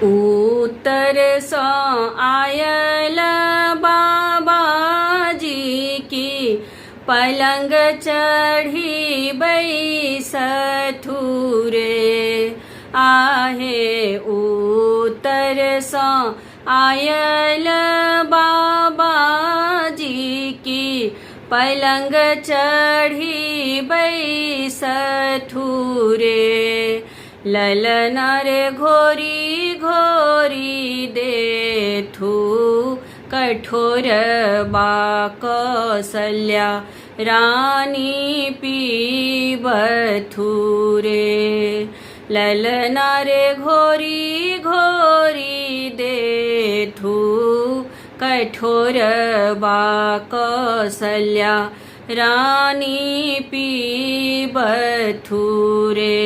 उत्तर सो oil बाबाजी की पलंग चढ़ी बैसथु रे। आहे उत्तर सो आयल बाबाजी की पलंग चढ़ी बैसथु रे। ललना रे घोरी घोरी देथु कठोर बा कौसल्या रानी पीबथु रे। ललना रे घोरी घोरी देथु कठोर बा कौसल्या रानी पीबथु रे।